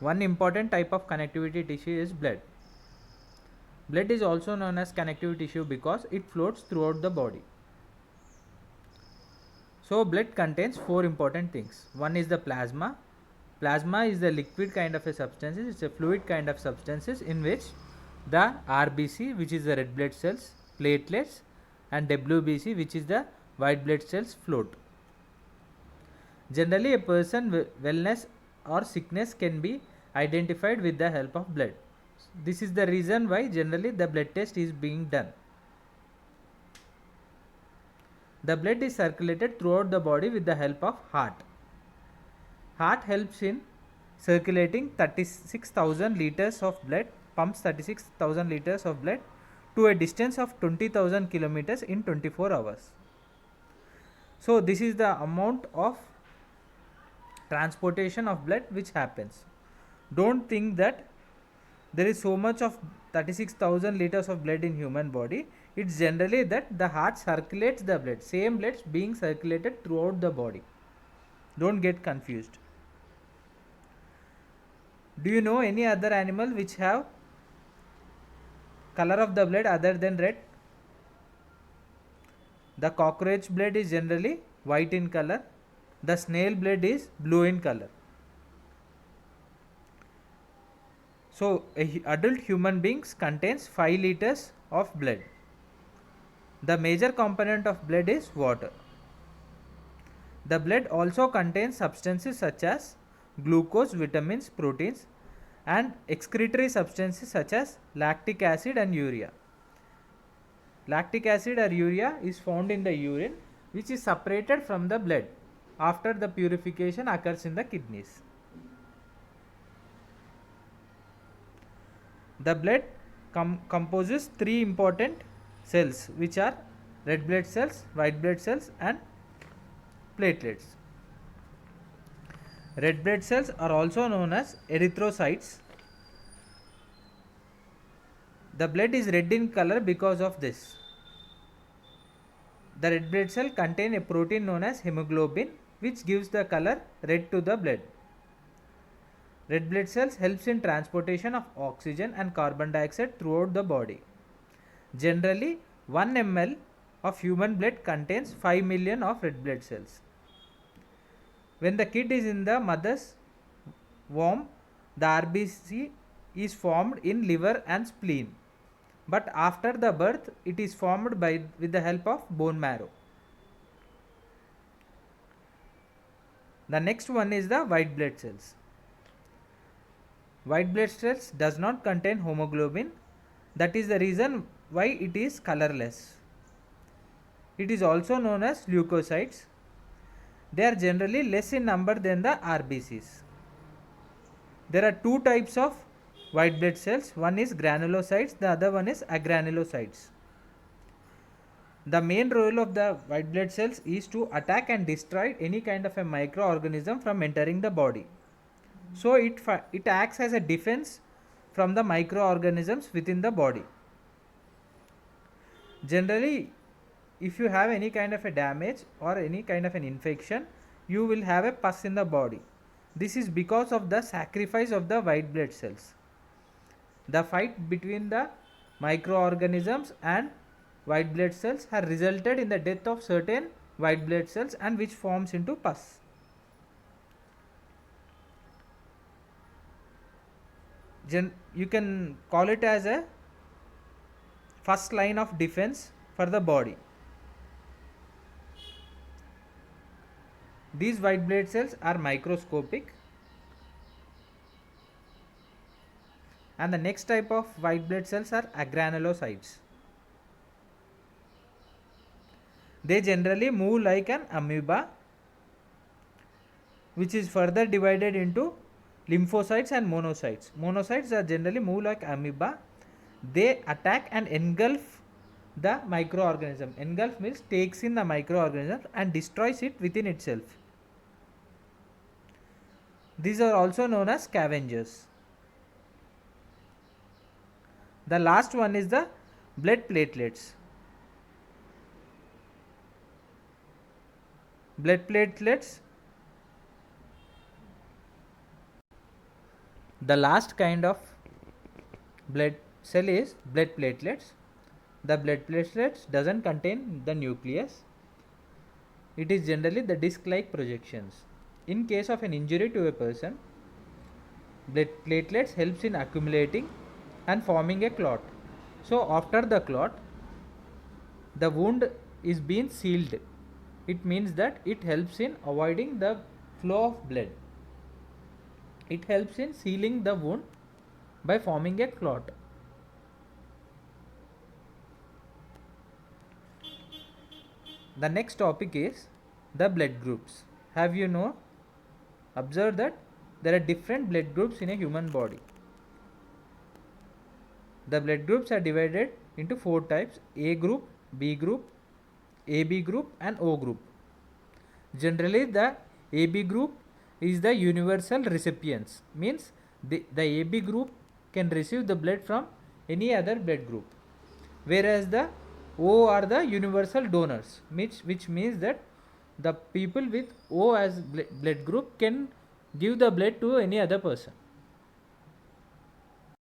One important type of connectivity tissue is blood. Blood is also known as connective tissue because it floats throughout the body. So blood contains four important things. One is the plasma. Plasma is the liquid kind of a substance. It's a fluid kind of substances in which the RBC, which is the red blood cells, platelets, and WBC, which is the white blood cells, float. Generally, a person wellness or sickness can be identified with the help of blood. This is the reason why generally the blood test is being done. The blood is circulated throughout the body with the help of heart. Heart helps in circulating 36,000 liters of blood, pumps 36,000 liters of blood to a distance of 20,000 kilometers in 24 hours. So this is the amount of transportation of blood which happens. Don't think that there is so much of 36,000 liters of blood in human body. It's generally that the heart circulates the blood, same blood being circulated throughout the body. Don't get confused. Do you know any other animal which have color of the blood other than red? The cockroach blood is generally white in color. The snail blood is blue in color. So adult human beings contains 5 liters of blood. The major component of blood is water. The blood also contains substances such as glucose, vitamins, proteins, and excretory substances such as lactic acid and urea. Lactic acid or urea is found in the urine, which is separated from the blood after the purification occurs in the kidneys. The blood composes three important cells, which are red blood cells, white blood cells, and platelets. Red blood cells are also known as erythrocytes. The blood is red in color because of this. The red blood cell contain a protein known as hemoglobin, which gives the color red to the blood. Red blood cells helps in transportation of oxygen and carbon dioxide throughout the body. Generally, 1 ml of human blood contains 5 million of red blood cells. When the kid is in the mother's womb, the RBC is formed in liver and spleen. But after the birth, it is formed with the help of bone marrow. The next one is the white blood cells. White blood cells does not contain hemoglobin. That is the reason why it is colorless. It is also known as leukocytes. They are generally less in number than the RBCs. There are two types of white blood cells. One is granulocytes, the other one is agranulocytes. The main role of the white blood cells is to attack and destroy any kind of a microorganism from entering the body. So it acts as a defense from the microorganisms within the body. Generally, if you have any kind of a damage or any kind of an infection, you will have a pus in the body. This is because of the sacrifice of the white blood cells. The fight between the microorganisms and white blood cells has resulted in the death of certain white blood cells and which forms into pus. You can call it as a first line of defense for the body. These white blood cells are microscopic, and the next type of white blood cells are agranulocytes. They generally move like an amoeba, which is further divided into lymphocytes and monocytes. Monocytes are generally move like amoeba. They attack and engulf the microorganism. Engulf means takes in the microorganism and destroys it within itself. These are also known as scavengers. The last one is the blood platelets. The last kind of blood cell is blood platelets. The blood platelets doesn't contain the nucleus. It is generally the disc-like projections. In case of an injury to a person, blood platelets helps in accumulating and forming a clot. So after the clot, the wound is being sealed. It means that it helps in avoiding the flow of blood. It helps in sealing the wound by forming a clot. The next topic is the blood groups. Have you observed that there are different blood groups in a human body? The blood groups are divided into 4 types: A group, B group, AB group and O group. Generally the AB group is the universal recipients, means the AB group can receive the blood from any other blood group, whereas the O are the universal donors, which means that the people with O as blood group can give the blood to any other person.